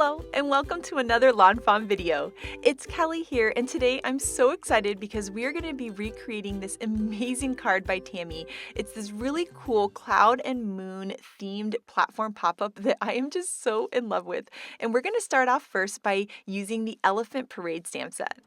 Hello and welcome to another lawnfawn video. It's Kelly here, and today I'm so excited because we are going to be recreating this amazing card by Tammy. It's this really cool cloud and moon themed platform pop-up that I am just so in love with. And we're going to start off first by using the elephant parade stamp set.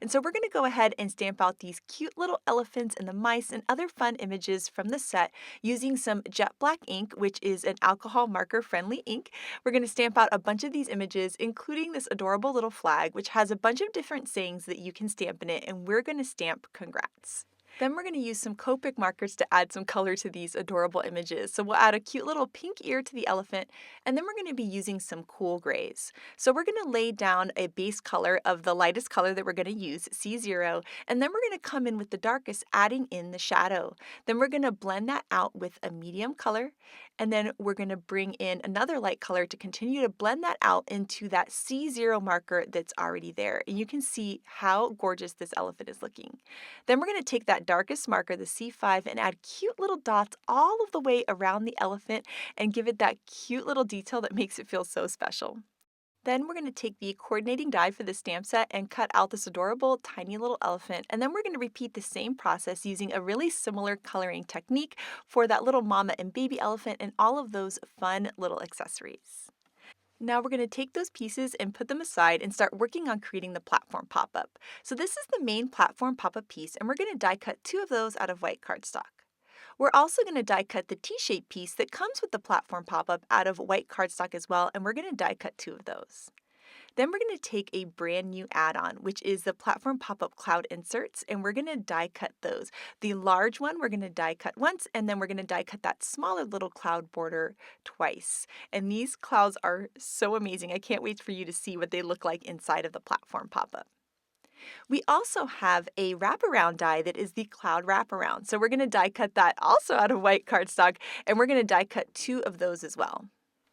And so we're going to go ahead and stamp out these cute little elephants and the mice and other fun images from the set using some jet black ink, which is an alcohol marker friendly ink. We're going to stamp out a bunch of these images, including this adorable little flag, which has a bunch of different sayings that you can stamp in it, and we're going to stamp congrats. Then we're going to use some Copic markers to add some color to these adorable images. So we'll add a cute little pink ear to the elephant, and then we're going to be using some cool grays. So we're going to lay down a base color of the lightest color that we're going to use, C0, and then we're going to come in with the darkest, adding in the shadow. Then we're going to blend that out with a medium color, and then we're going to bring in another light color to continue to blend that out into that C0 marker that's already there. And you can see how gorgeous this elephant is looking. Then we're going to take that darkest marker, the C5, and add cute little dots all of the way around the elephant and give it that cute little detail that makes it feel so special. Then we're going to take the coordinating die for the stamp set and cut out this adorable tiny little elephant, and then we're going to repeat the same process using a really similar coloring technique for that little mama and baby elephant and all of those fun little accessories. Now we're going to take those pieces and put them aside and start working on creating the platform pop-up. So this is the main platform pop-up piece, and we're going to die cut 2 of those out of white cardstock. We're also going to die cut the T-shaped piece that comes with the platform pop-up out of white cardstock as well, and we're going to die cut 2 of those. Then we're going to take a brand new add-on, which is the platform pop-up cloud inserts, and we're going to die cut those. The large one we're going to die cut once, and then we're going to die cut that smaller little cloud border twice. And these clouds are so amazing. I can't wait for you to see what they look like inside of the platform pop-up. We also have a wraparound die that is the cloud wraparound. So we're going to die cut that also out of white cardstock, and we're going to die cut 2 of those as well.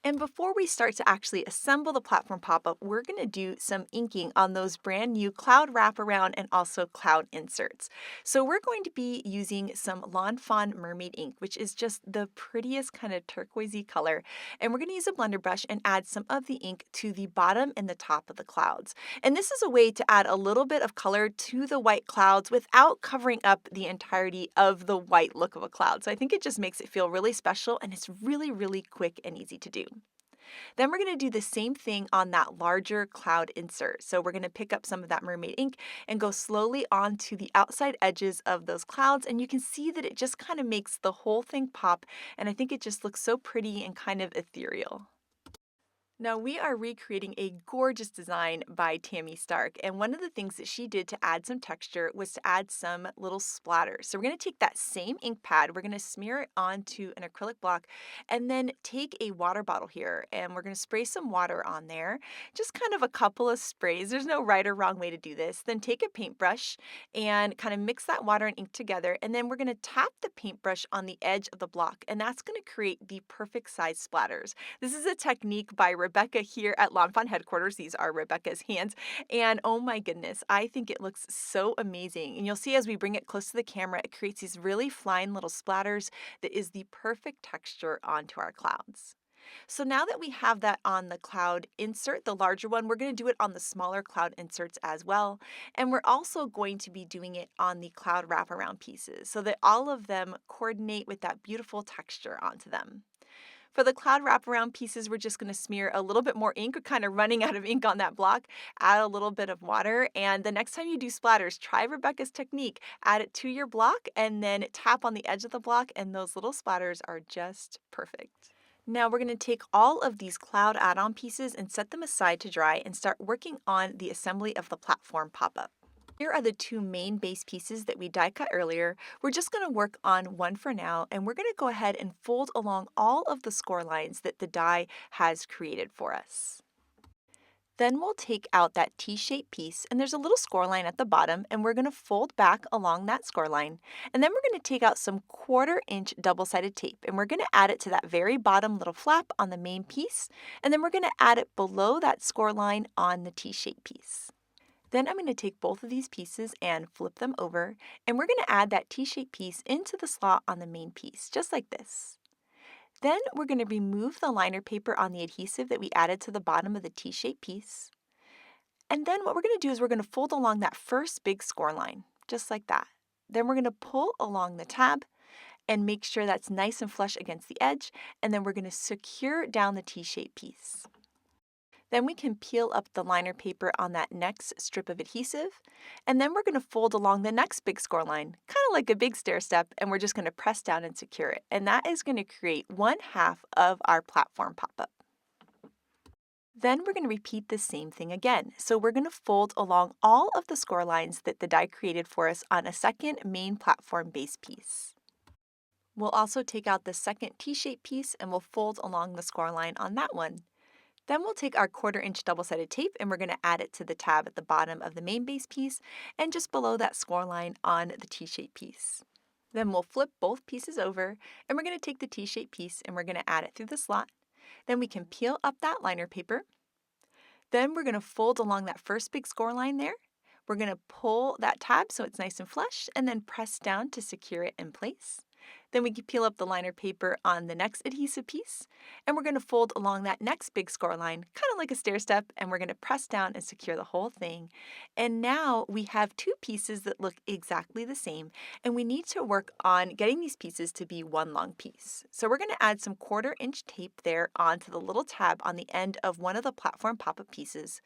And before we start to actually assemble the platform pop-up, we're going to do some inking on those brand new cloud wraparound and also cloud inserts. So we're going to be using some lawnfawn mermaid ink, which is just the prettiest kind of turquoisey color. And we're going to use a blender brush and add some of the ink to the bottom and the top of the clouds. And this is a way to add a little bit of color to the white clouds without covering up the entirety of the white look of a cloud. So I think it just makes it feel really special, and it's really, really quick and easy to do. Then we're going to do the same thing on that larger cloud insert. So we're going to pick up some of that mermaid ink and go slowly onto the outside edges of those clouds, and you can see that it just kind of makes the whole thing pop, and I think it just looks so pretty and kind of ethereal. Now we are recreating a gorgeous design by Tammy Stark, and one of the things that she did to add some texture was to add some little splatters. So we're going to take that same ink pad, we're going to smear it onto an acrylic block, and then take a water bottle here, and we're going to spray some water on there, just kind of a couple of sprays. There's no right or wrong way to do this. Then take a paintbrush and kind of mix that water and ink together, and then we're going to tap the paintbrush on the edge of the block, and that's going to create the perfect size splatters. This is a technique by Rebecca here at Lawnfawn headquarters. These are Rebecca's hands, and oh my goodness, I think it looks so amazing. And you'll see as we bring it close to the camera, it creates these really fine little splatters that is the perfect texture onto our clouds. So now that we have that on the cloud insert, the larger one, we're going to do it on the smaller cloud inserts as well. And we're also going to be doing it on the cloud wraparound pieces so that all of them coordinate with that beautiful texture onto them. For the cloud wraparound pieces, we're just going to smear a little bit more ink. We're kind of running out of ink on that block. Add a little bit of water, and the next time you do splatters, try Rebecca's technique. Add it to your block and then tap on the edge of the block, and those little splatters are just perfect. Now we're going to take all of these cloud add-on pieces and set them aside to dry and start working on the assembly of the platform pop-up. Here are the 2 main base pieces that we die cut earlier. We're just going to work on one for now, and we're going to go ahead and fold along all of the score lines that the die has created for us. Then we'll take out that T-shaped piece, and there's a little score line at the bottom, and we're going to fold back along that score line. And then we're going to take out some 1/4-inch double-sided tape, and we're going to add it to that very bottom little flap on the main piece, and then we're going to add it below that score line on the T-shaped piece. Then I'm going to take both of these pieces and flip them over, and we're going to add that T-shaped piece into the slot on the main piece, just like this. Then we're going to remove the liner paper on the adhesive that we added to the bottom of the T-shaped piece. And then what we're going to do is we're going to fold along that first big score line, just like that. Then we're going to pull along the tab and make sure that's nice and flush against the edge, and then we're going to secure down the T-shaped piece. Then we can peel up the liner paper on that next strip of adhesive, and then we're going to fold along the next big score line, kind of like a big stair step, and we're just going to press down and secure it. And that is going to create 1/2 of our platform pop-up. Then we're going to repeat the same thing again. So we're going to fold along all of the score lines that the die created for us on a second main platform base piece. We'll also take out the second T-shaped piece and we'll fold along the score line on that one. Then we'll take our 1/4" double-sided tape and we're going to add it to the tab at the bottom of the main base piece and just below that score line on the T-shaped piece. Then we'll flip both pieces over and we're going to take the T-shaped piece and we're going to add it through the slot. Then we can peel up that liner paper. Then we're going to fold along that first big score line there. We're going to pull that tab so it's nice and flush and then press down to secure it in place. Then we can peel up the liner paper on the next adhesive piece, and we're going to fold along that next big score line, kind of like a stair step, and we're going to press down and secure the whole thing. And now we have two pieces that look exactly the same, and we need to work on getting these pieces to be one long piece. So we're going to add some 1/4" tape there onto the little tab on the end of one of the platform pop-up pieces.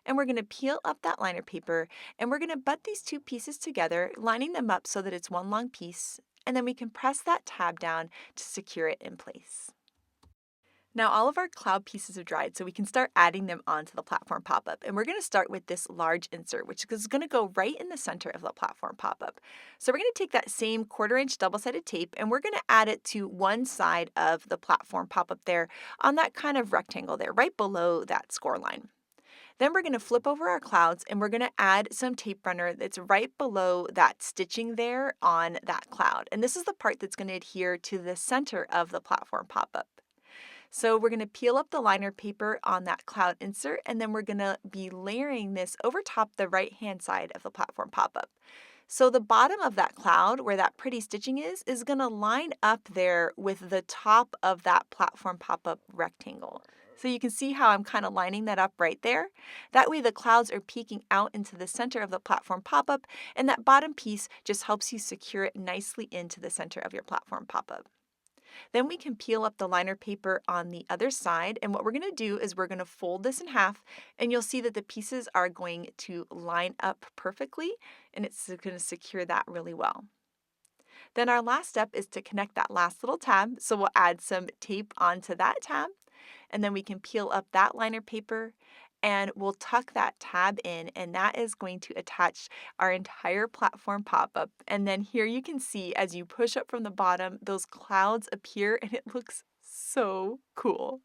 And we're going to peel up that liner paper, and we're going to butt these two pieces together, lining them up so that it's one long piece. And then we can press that tab down to secure it in place. Now all of our cloud pieces have dried, so we can start adding them onto the platform pop-up. And we're going to start with this large insert, which is going to go right in the center of the platform pop-up. So we're going to take that same 1/4" double-sided tape and we're going to add it to one side of the platform pop-up there on that kind of rectangle there, right below that score line. Then we're going to flip over our clouds and we're going to add some tape runner that's right below that stitching there on that cloud. And this is the part that's going to adhere to the center of the platform pop-up. So we're going to peel up the liner paper on that cloud insert and then we're going to be layering this over top the right-hand side of the platform pop-up. So the bottom of that cloud, where that pretty stitching is going to line up there with the top of that platform pop-up rectangle. So you can see how I'm kind of lining that up right there. That way the clouds are peeking out into the center of the platform pop-up, and that bottom piece just helps you secure it nicely into the center of your platform pop-up. Then we can peel up the liner paper on the other side, and what we're going to do is we're going to fold this in half, and you'll see that the pieces are going to line up perfectly, and it's going to secure that really well. Then our last step is to connect that last little tab, so we'll add some tape onto that tab, and then we can peel up that liner paper and we'll tuck that tab in, and that is going to attach our entire platform pop-up. And then here you can see as you push up from the bottom, those clouds appear and it looks so cool.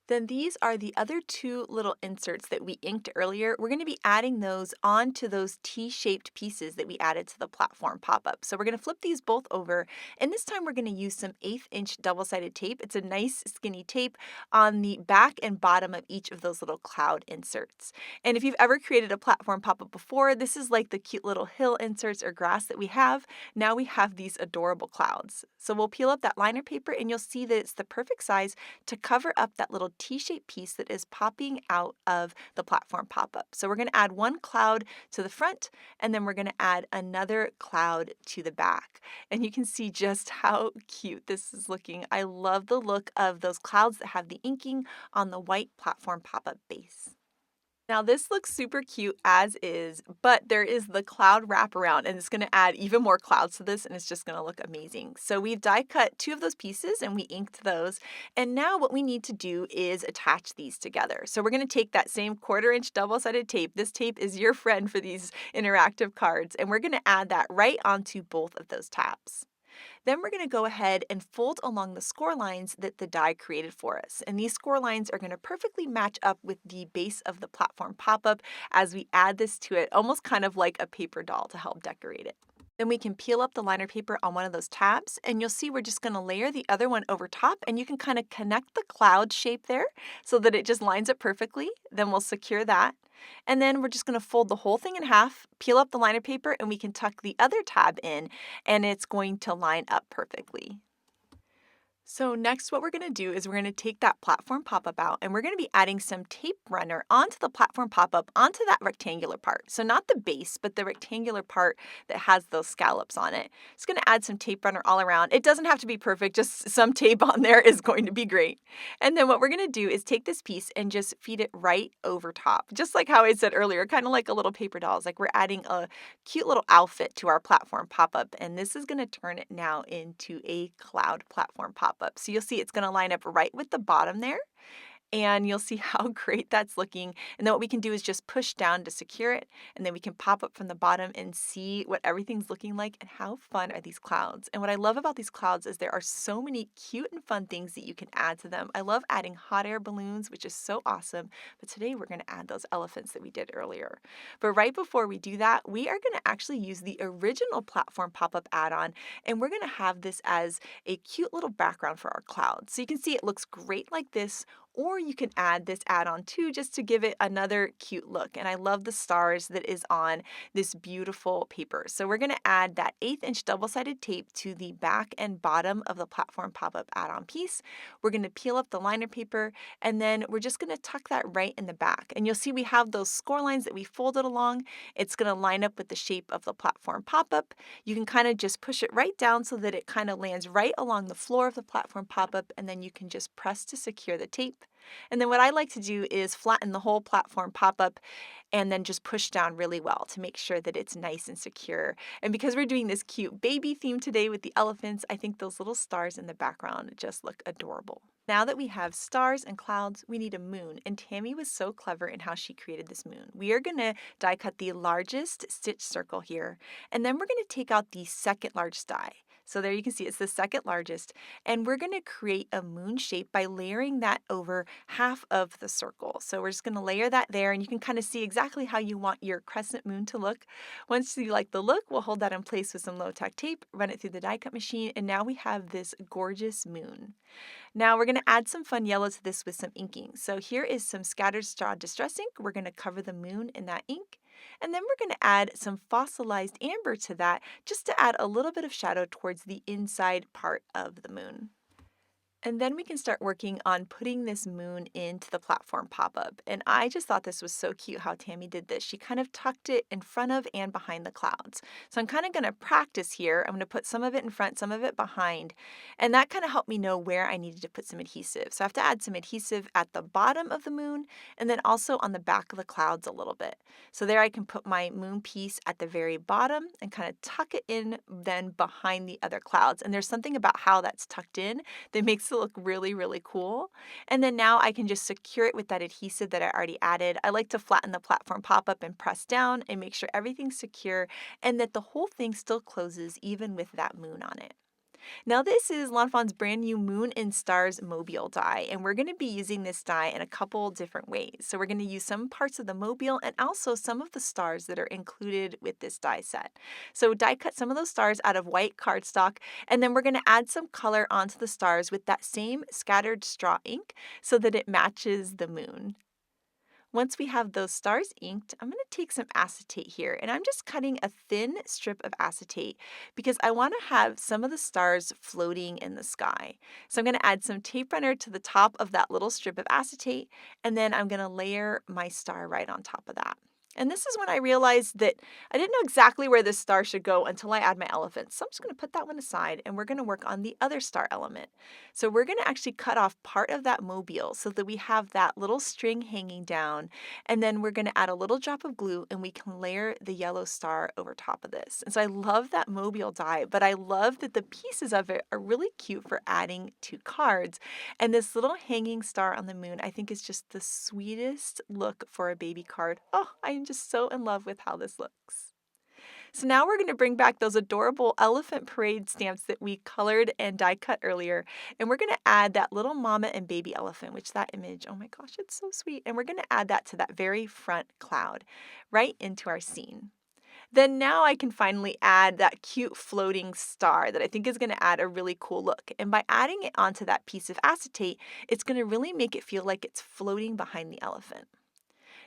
Then these are the other two little inserts that we inked earlier. We're going to be adding those onto those T-shaped pieces that we added to the platform pop-up. So we're going to flip these both over, and this time we're going to use some 1/8" double-sided tape. It's a nice skinny tape on the back and bottom of each of those little cloud inserts. And if you've ever created a platform pop-up before, this is like the cute little hill inserts or grass that we have. Now we have these adorable clouds. So we'll peel up that liner paper and you'll see that it's the perfect size to cover up that little T-shaped piece that is popping out of the platform pop-up. So we're going to add one cloud to the front and then we're going to add another cloud to the back. And you can see just how cute this is looking. I love the look of those clouds that have the inking on the white platform pop-up base. Now this looks super cute as is, but there is the cloud wraparound and it's going to add even more clouds to this and it's just going to look amazing. So we've die cut two of those pieces and we inked those. And now what we need to do is attach these together. So we're going to take that same 1/4" double-sided tape. This tape is your friend for these interactive cards, and we're going to add that right onto both of those tabs. Then we're going to go ahead and fold along the score lines that the die created for us. And these score lines are going to perfectly match up with the base of the platform pop-up as we add this to it, almost kind of like a paper doll to help decorate it. Then we can peel up the liner paper on one of those tabs, and you'll see we're just going to layer the other one over top, and you can kind of connect the cloud shape there so that it just lines up perfectly. Then we'll secure that. And then we're just going to fold the whole thing in half, peel up the liner paper, and we can tuck the other tab in, and it's going to line up perfectly. So next what we're going to do is we're going to take that platform pop-up out and we're going to be adding some tape runner onto the platform pop-up onto that rectangular part. So not the base, but the rectangular part that has those scallops on it. It's going to add some tape runner all around. It doesn't have to be perfect, just some tape on there is going to be great. And then what we're going to do is take this piece and just feed it right over top. Just like how I said earlier, kind of like a little paper doll. It's like we're adding a cute little outfit to our platform pop-up, and this is going to turn it now into a cloud platform pop-up. So you'll see it's going to line up right with the bottom there, and you'll see how great that's looking. And then what we can do is just push down to secure it, and then we can pop up from the bottom and see what everything's looking like and how fun are these clouds. And what I love about these clouds is there are so many cute and fun things that you can add to them. I love adding hot air balloons, which is so awesome, but today we're going to add those elephants that we did earlier. But right before we do that, we are going to actually use the original platform pop-up add-on, and we're going to have this as a cute little background for our clouds. So you can see it looks great like this, or you can add this add-on too, just to give it another cute look. And I love the stars that is on this beautiful paper. So we're going to add that 1/8 inch double-sided tape to the back and bottom of the platform pop-up add-on piece. We're going to peel up the liner paper, and then we're just going to tuck that right in the back. And you'll see we have those score lines that we folded along. It's going to line up with the shape of the platform pop-up. You can kind of just push it right down so that it kind of lands right along the floor of the platform pop-up, and then you can just press to secure the tape. And then what I like to do is flatten the whole platform pop-up and then just push down really well to make sure that it's nice and secure. And because we're doing this cute baby theme today with the elephants, I think those little stars in the background just look adorable. Now that we have stars and clouds, we need a moon. And Tammy was so clever in how she created this moon. We are going to die cut the largest stitch circle here, and then we're going to take out the second largest die. So there you can see it's the second largest, and we're going to create a moon shape by layering that over half of the circle. So we're just going to layer that there, and you can kind of see exactly how you want your crescent moon to look. Once you like the look, we'll hold that in place with some low-tack tape, run it through the die cut machine, and now we have this gorgeous moon. Now we're going to add some fun yellow to this with some inking. So here is some scattered straw distress ink. We're going to cover the moon in that ink. And then we're going to add some fossilized amber to that just to add a little bit of shadow towards the inside part of the moon. And then we can start working on putting this moon into the platform pop-up. And I just thought this was so cute how Tammy did this. She kind of tucked it in front of and behind the clouds. So I'm kind of going to practice here. I'm going to put some of it in front, some of it behind. And that kind of helped me know where I needed to put some adhesive. So I have to add some adhesive at the bottom of the moon and then also on the back of the clouds a little bit. So there I can put my moon piece at the very bottom and kind of tuck it in then behind the other clouds. And there's something about how that's tucked in that makes it look really, really cool. And then now I can just secure it with that adhesive that I already added. I like to flatten the platform pop-up and press down and make sure everything's secure and that the whole thing still closes even with that moon on it. Now this is lawnfawn's brand new Moon and Stars mobile die, and we're going to be using this die in a couple different ways. So we're going to use some parts of the mobile and also some of the stars that are included with this die set. So die cut some of those stars out of white cardstock, and then we're going to add some color onto the stars with that same scattered straw ink so that it matches the moon. Once we have those stars inked, I'm going to take some acetate here, and I'm just cutting a thin strip of acetate because I want to have some of the stars floating in the sky. So I'm going to add some tape runner to the top of that little strip of acetate, and then I'm going to layer my star right on top of that. And this is when I realized that I didn't know exactly where this star should go until I add my elephant. So I'm just going to put that one aside and we're going to work on the other star element. So we're going to actually cut off part of that mobile so that we have that little string hanging down. And then we're going to add a little drop of glue and we can layer the yellow star over top of this. And so I love that mobile die, but I love that the pieces of it are really cute for adding to cards. And this little hanging star on the moon I think is just the sweetest look for a baby card. Oh, I'm just so in love with how this looks. So now we're going to bring back those adorable elephant parade stamps that we colored and die cut earlier. And we're going to add that little mama and baby elephant, which that image, oh my gosh, it's so sweet. And we're going to add that to that very front cloud right into our scene. Then now I can finally add that cute floating star that I think is going to add a really cool look. And by adding it onto that piece of acetate, it's going to really make it feel like it's floating behind the elephant.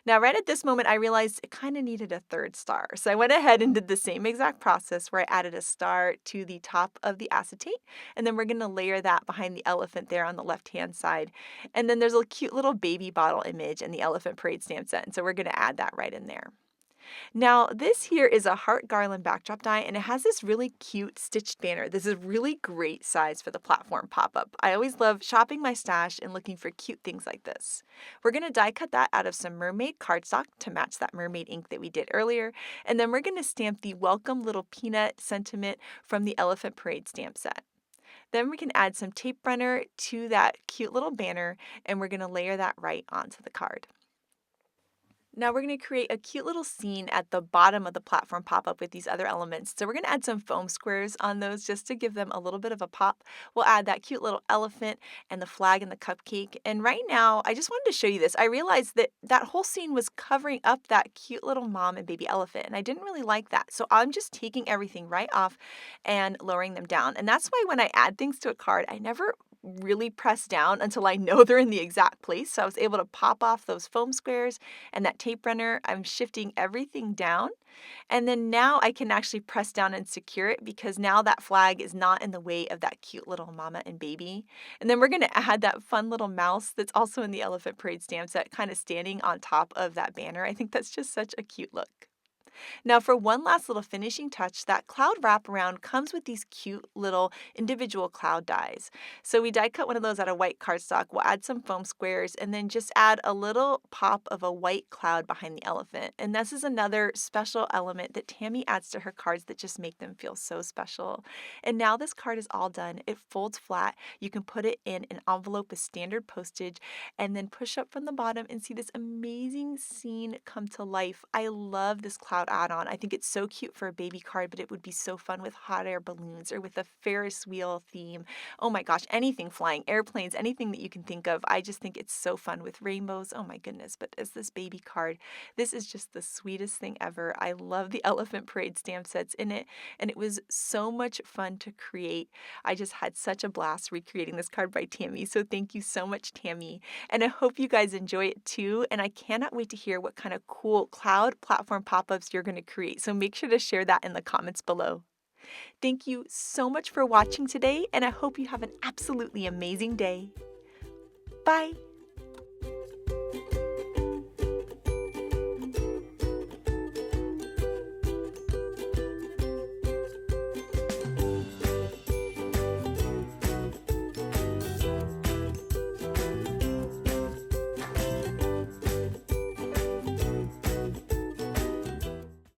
Now, right at this moment, I realized it kind of needed a third star. So I went ahead and did the same exact process where I added a star to the top of the acetate. And then we're going to layer that behind the elephant there on the left-hand side. And then there's a cute little baby bottle image in the elephant parade stamp set. And so we're going to add that right in there. Now, this here is a heart garland backdrop die, and it has this really cute stitched banner. This is really great size for the platform pop-up. I always love shopping my stash and looking for cute things like this. We're going to die cut that out of some mermaid cardstock to match that mermaid ink that we did earlier, and then we're going to stamp the welcome little peanut sentiment from the elephant parade stamp set. Then we can add some tape runner to that cute little banner, and we're going to layer that right onto the card. Now we're going to create a cute little scene at the bottom of the platform pop-up with these other elements. So we're going to add some foam squares on those just to give them a little bit of a pop. We'll add that cute little elephant and the flag and the cupcake. And right now, I just wanted to show you this. I realized that that whole scene was covering up that cute little mom and baby elephant, and I didn't really like that. So I'm just taking everything right off and lowering them down. And that's why when I add things to a card, I never really press down until I know they're in the exact place. So I was able to pop off those foam squares and that tape runner. I'm shifting everything down. And then now I can actually press down and secure it because now that flag is not in the way of that cute little mama and baby. And then we're going to add that fun little mouse that's also in the elephant parade stamp set kind of standing on top of that banner. I think that's just such a cute look. Now for one last little finishing touch, that cloud wraparound comes with these cute little individual cloud dies. So we die cut one of those out of white cardstock. We'll add some foam squares and then just add a little pop of a white cloud behind the elephant. And this is another special element that Tammy adds to her cards that just make them feel so special. And now this card is all done. It folds flat. You can put it in an envelope with standard postage and then push up from the bottom and see this amazing scene come to life. I love this cloud add-on. I think it's so cute for a baby card, but it would be so fun with hot air balloons or with a Ferris wheel theme. Oh my gosh, anything flying, airplanes, anything that you can think of. I just think it's so fun with rainbows. Oh my goodness, but as this baby card, this is just the sweetest thing ever. I love the elephant parade stamp sets in it, and it was so much fun to create. I just had such a blast recreating this card by Tammy, so thank you so much, Tammy. And I hope you guys enjoy it too, and I cannot wait to hear what kind of cool cloud platform pop-ups you're going to create, so make sure to share that in the comments below. Thank you so much for watching today, and I hope you have an absolutely amazing day. Bye!